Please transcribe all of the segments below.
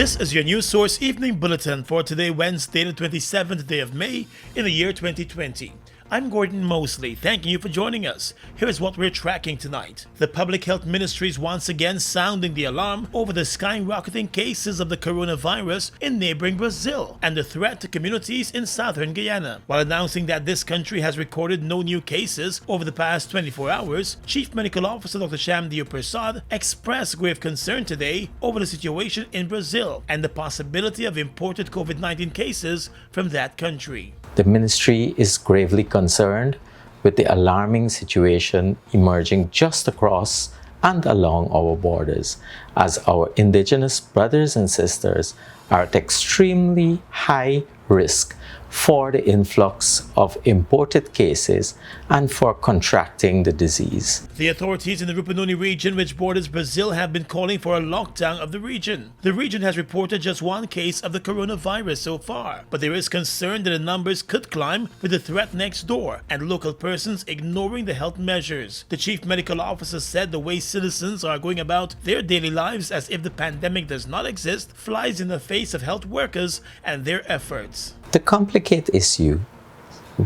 This is your News Source Evening Bulletin for today, Wednesday, the 27th day of May in the year 2020. I'm Gordon Mosley, thanking you for joining us. Here's what we're tracking tonight. The Public Health Ministry is once again sounding the alarm over the skyrocketing cases of the coronavirus in neighboring Brazil and the threat to communities in southern Guyana. While announcing that this country has recorded no new cases over the past 24 hours, Chief Medical Officer Dr. Shamdeo Prasad expressed grave concern today over the situation in Brazil and the possibility of imported COVID-19 cases from that country. The ministry is gravely concerned with the alarming situation emerging just across and along our borders, as our indigenous brothers and sisters are at extremely high risk for the influx of imported cases and for contracting the disease. The authorities in the Rupununi region, which borders Brazil, have been calling for a lockdown of the region. The region has reported just one case of the coronavirus so far, but there is concern that the numbers could climb with the threat next door and local persons ignoring the health measures. The chief medical officer said the way citizens are going about their daily lives as if the pandemic does not exist flies in the face of health workers and their efforts. To complicate issue,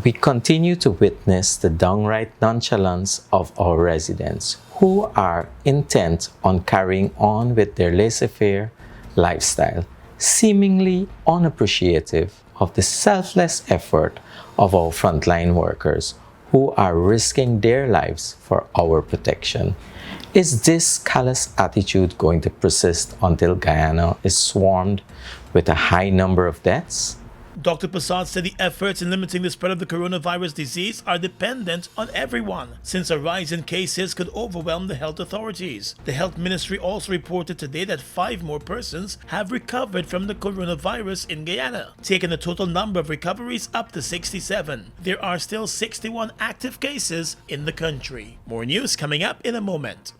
we continue to witness the downright nonchalance of our residents who are intent on carrying on with their laissez-faire lifestyle, seemingly unappreciative of the selfless effort of our frontline workers who are risking their lives for our protection. Is this callous attitude going to persist until Guyana is swarmed with a high number of deaths? Dr. Prasad said the efforts in limiting the spread of the coronavirus disease are dependent on everyone, since a rise in cases could overwhelm the health authorities. The health ministry also reported today that 5 more persons have recovered from the coronavirus in Guyana, taking the total number of recoveries up to 67. There are still 61 active cases in the country. More news coming up in a moment.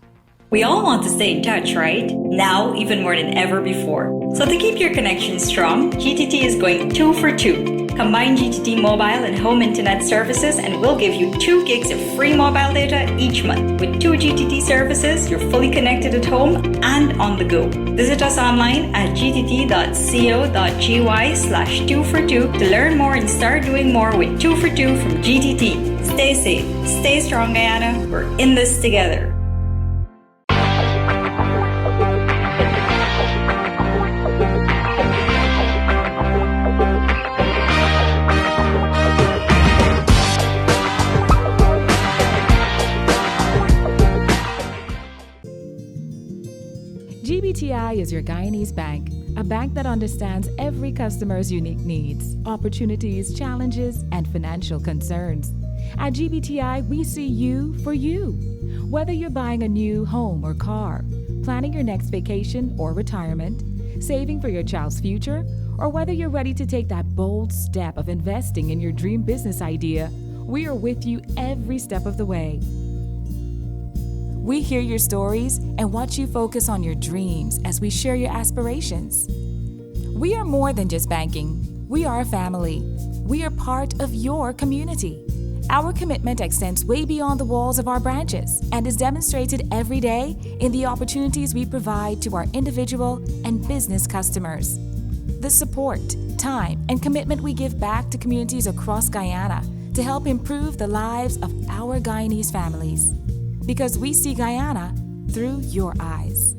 We all want to stay in touch, right? Now, even more than ever before. So to keep your connection strong, GTT is going 2 for 2. Combine GTT mobile and home internet services and we'll give you 2 gigs of free mobile data each month. With 2 GTT services, you're fully connected at home and on the go. Visit us online at gtt.co.gy/2for2 to learn more and start doing more with 2 for 2 from GTT. Stay safe, stay strong, Guyana. We're in this together. GBTI is your Guyanese bank, a bank that understands every customer's unique needs, opportunities, challenges, and financial concerns. At GBTI, we see you for you. Whether you're buying a new home or car, planning your next vacation or retirement, saving for your child's future, or whether you're ready to take that bold step of investing in your dream business idea, we are with you every step of the way. We hear your stories and watch you focus on your dreams as we share your aspirations. We are more than just banking. We are a family. We are part of your community. Our commitment extends way beyond the walls of our branches and is demonstrated every day in the opportunities we provide to our individual and business customers. The support, time, and commitment we give back to communities across Guyana to help improve the lives of our Guyanese families. Because we see Guyana through your eyes.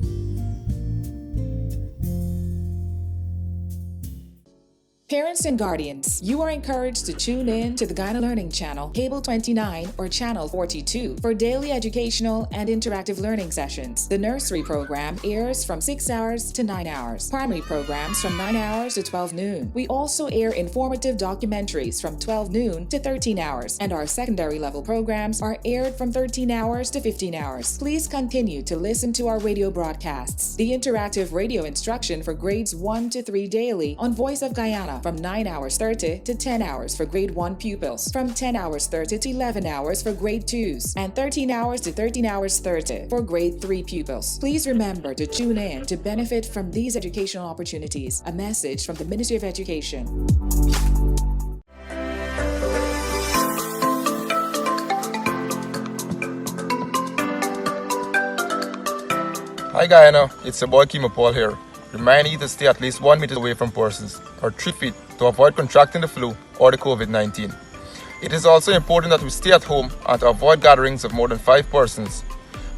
Parents and guardians, you are encouraged to tune in to the Guyana Learning Channel, Cable 29 or Channel 42 for daily educational and interactive learning sessions. The nursery program airs from 6 hours to 9 hours. Primary programs from 9 hours to 12 noon. We also air informative documentaries from 12 noon to 13 hours. And our secondary level programs are aired from 13 hours to 15 hours. Please continue to listen to our radio broadcasts. The interactive radio instruction for grades 1 to 3 daily on Voice of Guyana from 9 hours 30 to 10 hours for grade 1 pupils, from 10 hours 30 to 11 hours for grade 2s, and 13 hours to 13 hours 30 for grade 3 pupils. Please remember to tune in to benefit from these educational opportunities. A message from the Ministry of Education. Hi Guyana, it's your boy Kimo Paul here. reminding you to stay at least 1 meter away from persons or 3 feet to avoid contracting the flu or the COVID-19. It is also important that we stay at home and to avoid gatherings of more than 5 persons.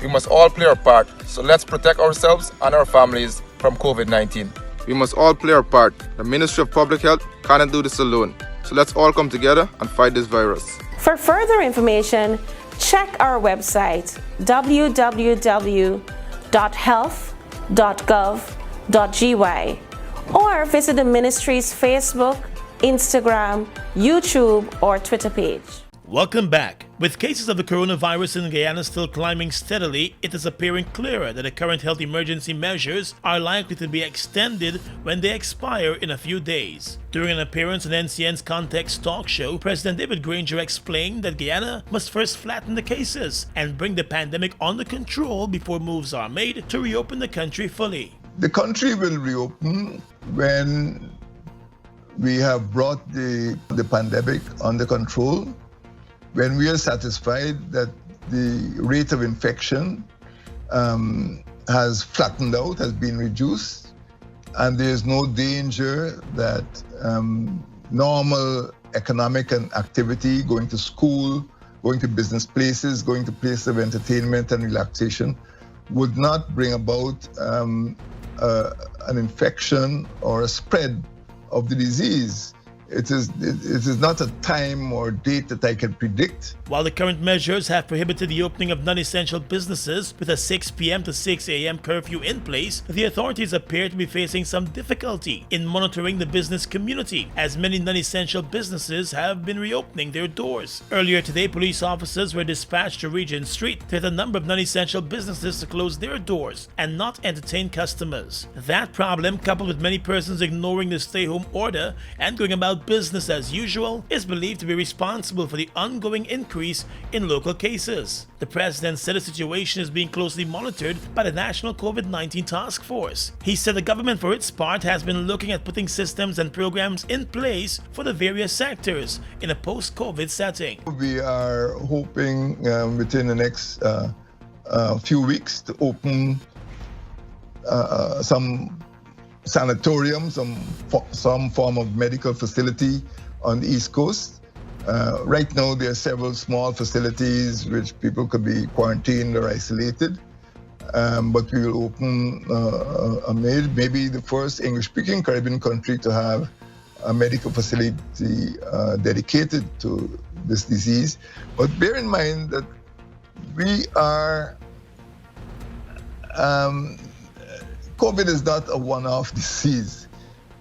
We must all play our part, so let's protect ourselves and our families from COVID-19. We must all play our part. The Ministry of Public Health cannot do this alone, so let's all come together and fight this virus. For further information, check our website www.health.gov.gy or visit the ministry's Facebook, Instagram, YouTube, or Twitter page. Welcome back. With cases of the coronavirus in Guyana still climbing steadily, it is appearing clearer that the current health emergency measures are likely to be extended when they expire in a few days. During an appearance on NCN's Context talk show, President David Granger explained that Guyana must first flatten the cases and bring the pandemic under control before moves are made to reopen the country fully. The country will reopen when we have brought the pandemic under control, when we are satisfied that the rate of infection has flattened out, has been reduced, and there is no danger that normal economic and activity, going to school, going to business places, going to places of entertainment and relaxation, would not bring about an infection or a spread of the disease. It is not a time or date that I can predict. While the current measures have prohibited the opening of non-essential businesses with a 6 p.m. to 6 a.m. curfew in place, the authorities appear to be facing some difficulty in monitoring the business community, as many non-essential businesses have been reopening their doors. Earlier today, police officers were dispatched to Regent Street to hit a number of non-essential businesses to close their doors and not entertain customers. That problem, coupled with many persons ignoring the stay-home order and going about business as usual, is believed to be responsible for the ongoing increase in local cases. The president said the situation is being closely monitored by the National COVID-19 Task Force. He said the government, for its part, has been looking at putting systems and programs in place for the various sectors in a post-COVID setting. We are hoping within the next few weeks to open some sanatorium, some form of medical facility on the East Coast. Right now, there are several small facilities which people could be quarantined or isolated, but we will open maybe the first English-speaking Caribbean country to have a medical facility dedicated to this disease. But bear in mind that we are COVID is not a one-off disease.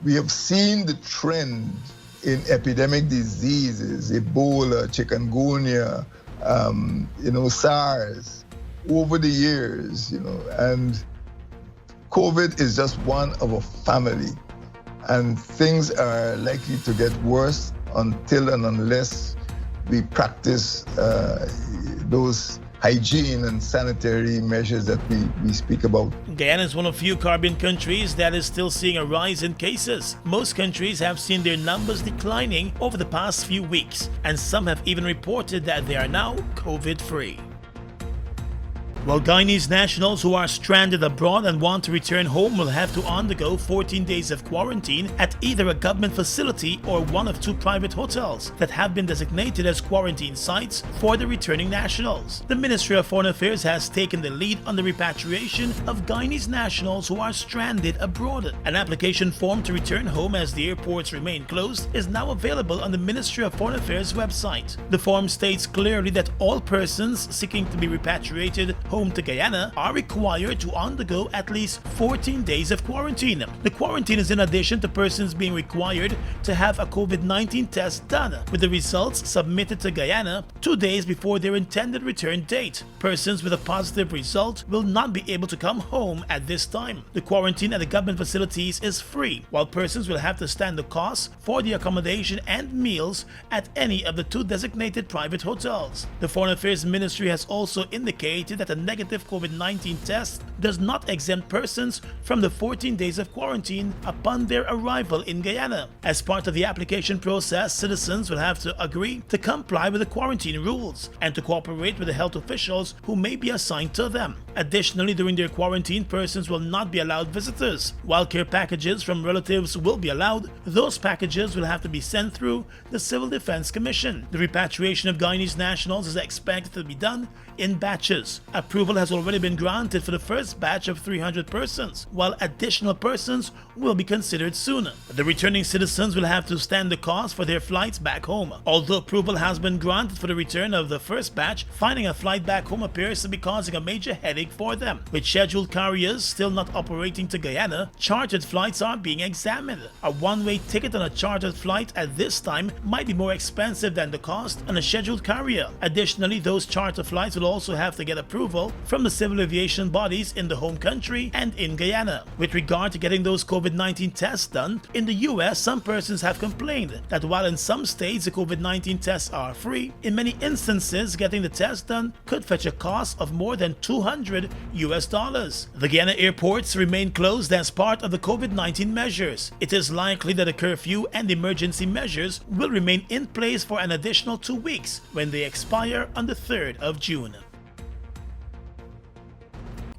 We have seen the trend in epidemic diseases, Ebola, chikungunya, SARS, over the years, and COVID is just one of a family, and things are likely to get worse until and unless we practice those hygiene and sanitary measures that we speak about. Guyana is one of few Caribbean countries that is still seeing a rise in cases. Most countries have seen their numbers declining over the past few weeks, and some have even reported that they are now COVID-free. While Guyanese nationals who are stranded abroad and want to return home will have to undergo 14 days of quarantine at either a government facility or one of 2 private hotels that have been designated as quarantine sites for the returning nationals. The Ministry of Foreign Affairs has taken the lead on the repatriation of Guyanese nationals who are stranded abroad. An application form to return home as the airports remain closed is now available on the Ministry of Foreign Affairs website. The form states clearly that all persons seeking to be repatriated home to Guyana are required to undergo at least 14 days of quarantine. The quarantine is in addition to persons being required to have a COVID-19 test done, with the results submitted to Guyana 2 days before their intended return date. Persons with a positive result will not be able to come home at this time. The quarantine at the government facilities is free, while persons will have to stand the costs for the accommodation and meals at any of the 2 designated private hotels. The Foreign Affairs Ministry has also indicated that a negative COVID-19 test does not exempt persons from the 14 days of quarantine upon their arrival in Guyana. As part of the application process, citizens will have to agree to comply with the quarantine rules and to cooperate with the health officials who may be assigned to them. Additionally, during their quarantine, persons will not be allowed visitors. While care packages from relatives will be allowed, those packages will have to be sent through the Civil Defense Commission. The repatriation of Guyanese nationals is expected to be done in batches. Approval has already been granted for the first batch of 300 persons, while additional persons will be considered sooner. The returning citizens will have to stand the cost for their flights back home. Although approval has been granted for the return of the first batch, finding a flight back home appears to be causing a major headache for them. With scheduled carriers still not operating to Guyana, chartered flights are being examined. A one-way ticket on a chartered flight at this time might be more expensive than the cost on a scheduled carrier. Additionally, those charter flights will also have to get approval from the civil aviation bodies in the home country and in Guyana. With regard to getting those COVID-19 tests done, in the US, some persons have complained that while in some states the COVID-19 tests are free, in many instances getting the test done could fetch a cost of more than $200. The Guyana airports remain closed as part of the COVID-19 measures. It is likely that a curfew and emergency measures will remain in place for an additional 2 weeks when they expire on the 3rd of June.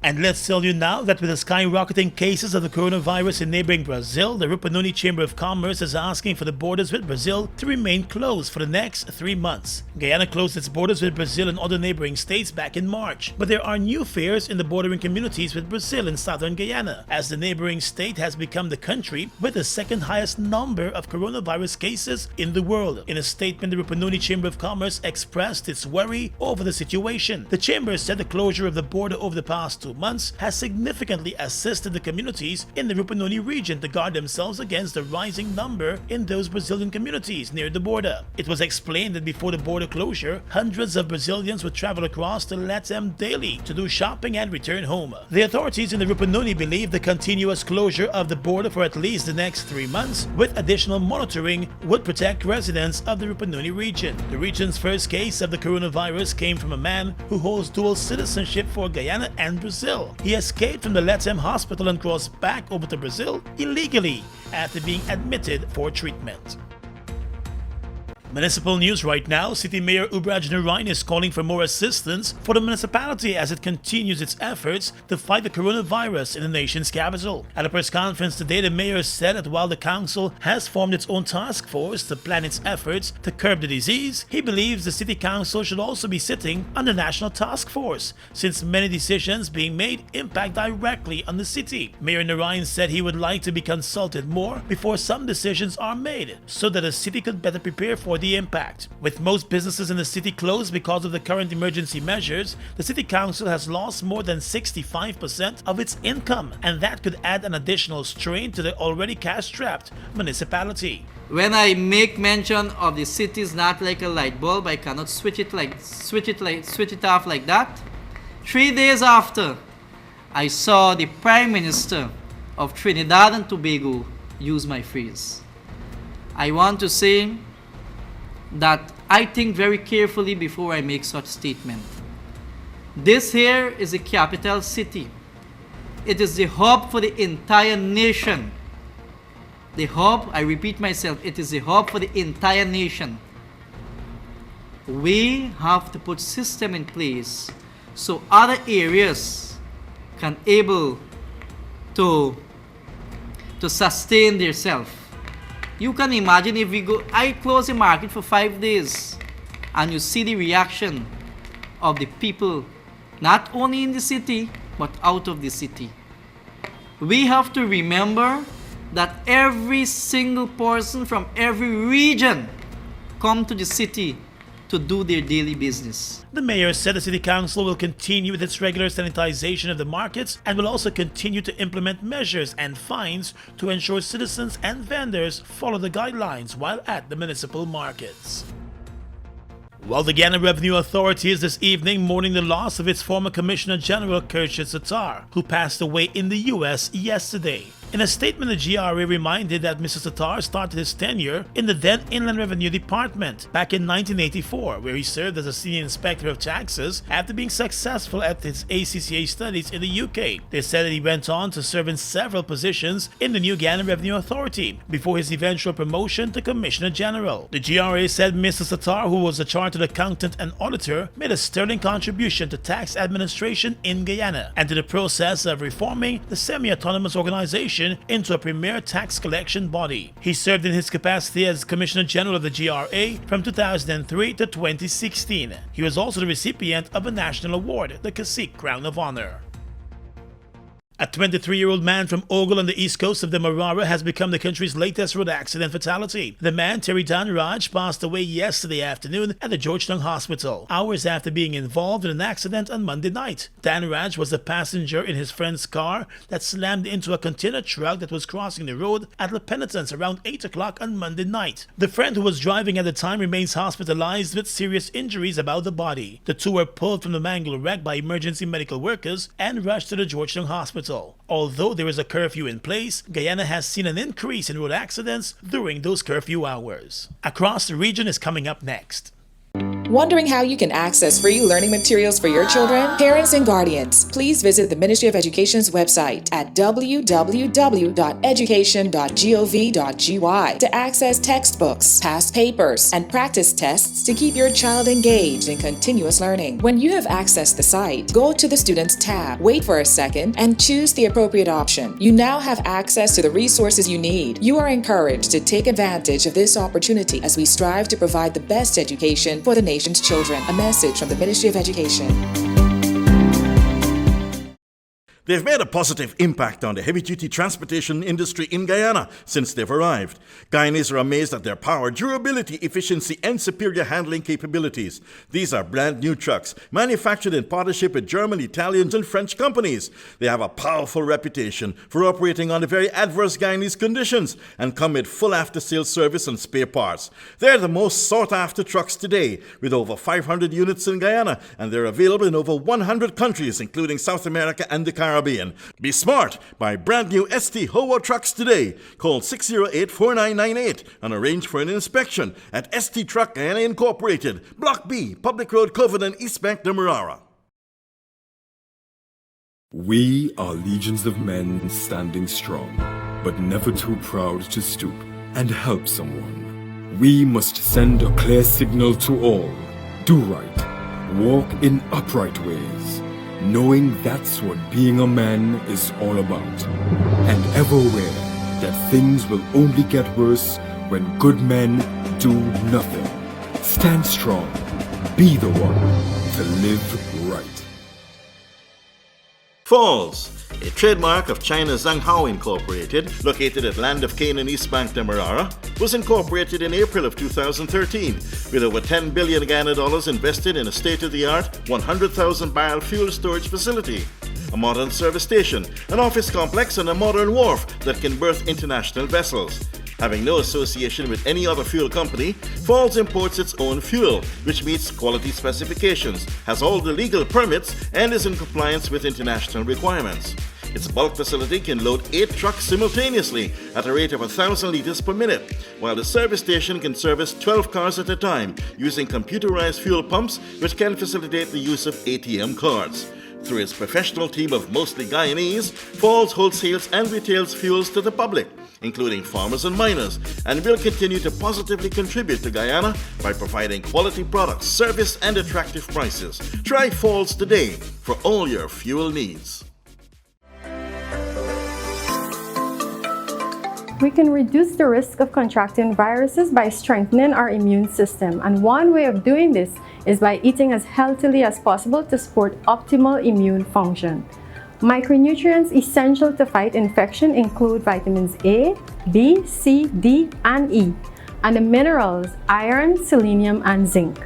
And let's tell you now that with the skyrocketing cases of the coronavirus in neighboring Brazil, the Rupununi Chamber of Commerce is asking for the borders with Brazil to remain closed for the next 3 months. Guyana closed its borders with Brazil and other neighboring states back in March, but there are new fears in the bordering communities with Brazil in southern Guyana, as the neighboring state has become the country with the second highest number of coronavirus cases in the world. In a statement, the Rupununi Chamber of Commerce expressed its worry over the situation. The chamber said the closure of the border over the past 2 months has significantly assisted the communities in the Rupununi region to guard themselves against the rising number in those Brazilian communities near the border. It was explained that before the border closure, hundreds of Brazilians would travel across to Latam daily to do shopping and return home. The authorities in the Rupununi believe the continuous closure of the border for at least the next 3 months, with additional monitoring, would protect residents of the Rupununi region. The region's first case of the coronavirus came from a man who holds dual citizenship for Guyana and Brazil. He escaped from the Latam hospital and crossed back over to Brazil illegally after being admitted for treatment. Municipal news right now. City Mayor Ubraj Narain is calling for more assistance for the municipality as it continues its efforts to fight the coronavirus in the nation's capital. At a press conference today, the mayor said that while the council has formed its own task force to plan its efforts to curb the disease, he believes the city council should also be sitting on the national task force, since many decisions being made impact directly on the city. Mayor Narain said he would like to be consulted more before some decisions are made, so that the city could better prepare for the impact. With most businesses in the city closed because of the current emergency measures, the city council has lost more than 65% of its income, and that could add an additional strain to the already cash-strapped municipality. When I make mention of the city is not like a light bulb, I cannot switch it off like that. 3 days after, I saw the Prime Minister of Trinidad and Tobago use my phrase. I want to say that I think very carefully before I make such statement. This here is the capital city. It is the hub for the entire nation. The hub, I repeat myself, it is the hub for the entire nation. We have to put system in place so other areas can able to sustain themselves. You can imagine if I close the market for 5 days and you see the reaction of the people, not only in the city, but out of the city. We have to remember that every single person from every region come to the city to do their daily business. The mayor said the city council will continue with its regular sanitization of the markets and will also continue to implement measures and fines to ensure citizens and vendors follow the guidelines while at the municipal markets. While the Guyana Revenue Authority is this evening mourning the loss of its former Commissioner General Kershit Satar, who passed away in the US yesterday. In a statement, the GRA reminded that Mr. Tatar started his tenure in the then Inland Revenue Department back in 1984, where he served as a senior inspector of taxes after being successful at his ACCA studies in the UK. They said that he went on to serve in several positions in the new Guyana Revenue Authority before his eventual promotion to Commissioner General. The GRA said Mr. Tatar, who was a chartered accountant and auditor, made a sterling contribution to tax administration in Guyana and to the process of reforming the semi-autonomous organization into a premier tax collection body. He served in his capacity as Commissioner General of the GRA from 2003 to 2016. He was also the recipient of a national award, the Cacique Crown of Honor. A 23-year-old man from Ogle on the east coast of the Demerara has become the country's latest road accident fatality. The man, Terry Dan Raj, passed away yesterday afternoon at the Georgetown Hospital, hours after being involved in an accident on Monday night. Dan Raj was the passenger in his friend's car that slammed into a container truck that was crossing the road at La Penitence around 8 o'clock on Monday night. The friend who was driving at the time remains hospitalized with serious injuries about the body. The two were pulled from the mangled wreck by emergency medical workers and rushed to the Georgetown Hospital. Although there is a curfew in place, Guyana has seen an increase in road accidents during those curfew hours. Across the region is coming up next. Wondering how you can access free learning materials for your children? Parents and guardians, please visit the Ministry of Education's website at www.education.gov.gy to access textbooks, past papers, and practice tests to keep your child engaged in continuous learning. When you have accessed the site, go to the Students tab, wait for a second, and choose the appropriate option. You now have access to the resources you need. You are encouraged to take advantage of this opportunity as we strive to provide the best education for the nation's children. A message from the Ministry of Education. They've made a positive impact on the heavy-duty transportation industry in Guyana since they've arrived. Guyanese are amazed at their power, durability, efficiency, and superior handling capabilities. These are brand new trucks, manufactured in partnership with German, Italian, and French companies. They have a powerful reputation for operating under very adverse Guyanese conditions and come with full after-sales service and spare parts. They're the most sought-after trucks today, with over 500 units in Guyana, and they're available in over 100 countries, including South America and the Caribbean. Be smart. Buy brand new ST Howo trucks today. Call 608-4998 and arrange for an inspection at ST Truck Guyana Incorporated, Block B, Public Road, Coven and East Bank, Demerara. We are legions of men standing strong, but never too proud to stoop and help someone. We must send a clear signal to all. Do right. Walk in upright ways, knowing that's what being a man is all about. And ever aware that things will only get worse when good men do nothing. Stand strong. Be the one to live right. Falls, a trademark of China's Zhanghao Incorporated, located at Land of Cane in East Bank, Demerara, was incorporated in April of 2013 with over $10 billion Guyana dollars invested in a state-of-the-art 100,000 barrel fuel storage facility, a modern service station, an office complex, and a modern wharf that can berth international vessels. Having no association with any other fuel company, Falls imports its own fuel, which meets quality specifications, has all the legal permits, and is in compliance with international requirements. Its bulk facility can load 8 trucks simultaneously at a rate of 1,000 liters per minute, while the service station can service 12 cars at a time using computerized fuel pumps, which can facilitate the use of ATM cards. Through its professional team of mostly Guyanese, Falls wholesales and retails fuels to the public, including farmers and miners, and will continue to positively contribute to Guyana by providing quality products, service, and attractive prices. Try Falls today for all your fuel needs. We can reduce the risk of contracting viruses by strengthening our immune system, and one way of doing this is by eating as healthily as possible to support optimal immune function. Micronutrients essential to fight infection include vitamins A, B, C, D, and E, and the minerals iron, selenium, and zinc.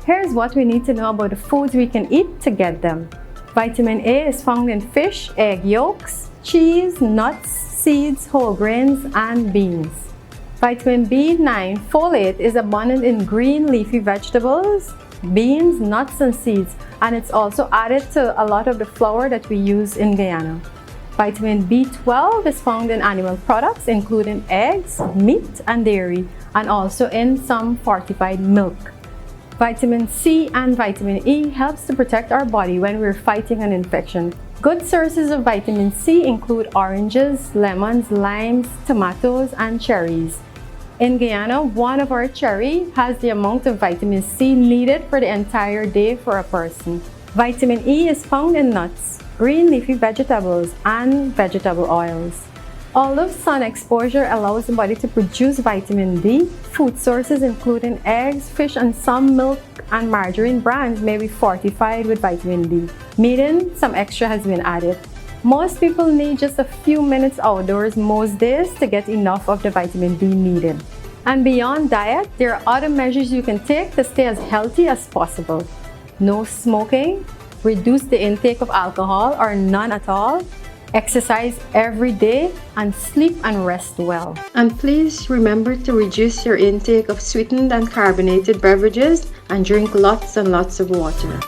Here's what we need to know about the foods we can eat to get them. Vitamin A is found in fish, egg yolks, cheese, nuts, seeds, whole grains, and beans. Vitamin B9 folate is abundant in green leafy vegetables, beans, nuts, and seeds, and it's also added to a lot of the flour that we use in Guyana. Vitamin B12 is found in animal products, including eggs, meat, and dairy, and also in some fortified milk. Vitamin C and vitamin E helps to protect our body when we're fighting an infection. Good sources of vitamin C include oranges, lemons, limes, tomatoes, and cherries. In Guyana, one of our cherry has the amount of vitamin C needed for the entire day for a person. Vitamin E is found in nuts, green leafy vegetables, and vegetable oils. Although sun exposure allows the body to produce vitamin D, food sources including eggs, fish, and some milk and margarine brands may be fortified with vitamin D, meaning some extra has been added. Most people need just a few minutes outdoors most days to get enough of the vitamin D needed. And beyond diet, there are other measures you can take to stay as healthy as possible. No smoking, reduce the intake of alcohol or none at all, exercise every day, and sleep and rest well. And please remember to reduce your intake of sweetened and carbonated beverages and drink lots and lots of water.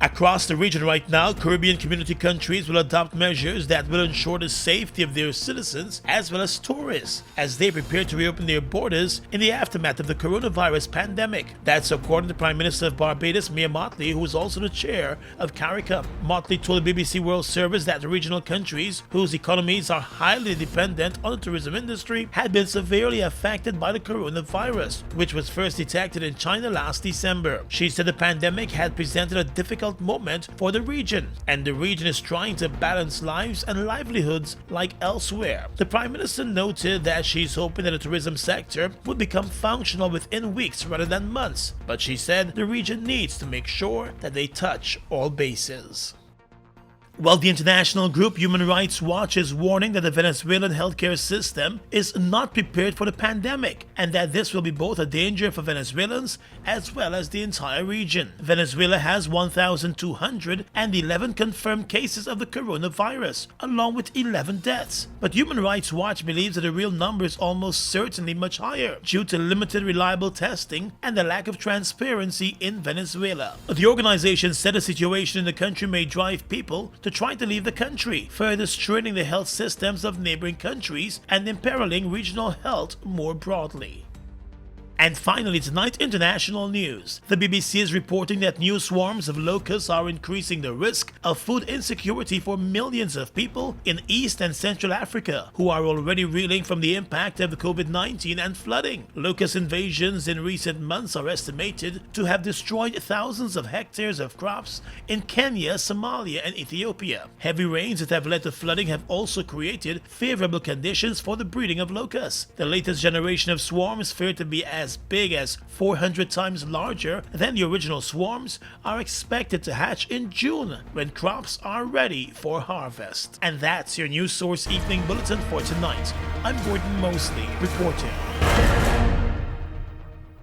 Across the region right now, Caribbean community countries will adopt measures that will ensure the safety of their citizens as well as tourists as they prepare to reopen their borders in the aftermath of the coronavirus pandemic. That's according to Prime Minister of Barbados, Mia Mottley, who is also the chair of CARICOM. Mottley told the BBC World Service that the regional countries, whose economies are highly dependent on the tourism industry, had been severely affected by the coronavirus, which was first detected in China last December. She said the pandemic had presented a difficult moment for the region, and the region is trying to balance lives and livelihoods like elsewhere. The Prime Minister noted that she's hoping that the tourism sector will become functional within weeks rather than months, but she said the region needs to make sure that they touch all bases. Well, the international group Human Rights Watch is warning that the Venezuelan healthcare system is not prepared for the pandemic and that this will be both a danger for Venezuelans as well as the entire region. Venezuela has 1,211 confirmed cases of the coronavirus, along with 11 deaths. But Human Rights Watch believes that the real number is almost certainly much higher due to limited reliable testing and the lack of transparency in Venezuela. The organization said the situation in the country may drive people to try to leave the country, further straining the health systems of neighboring countries and imperiling regional health more broadly. And finally tonight, international news. The BBC is reporting that new swarms of locusts are increasing the risk of food insecurity for millions of people in East and Central Africa who are already reeling from the impact of the COVID-19 and flooding. Locust invasions in recent months are estimated to have destroyed thousands of hectares of crops in Kenya, Somalia, and Ethiopia. Heavy rains that have led to flooding have also created favorable conditions for the breeding of locusts. The latest generation of swarms, feared to be as big as 400 times larger than the original swarms, are expected to hatch in June when crops are ready for harvest. And that's your News Source Evening Bulletin for tonight. I'm Gordon Mosley reporting.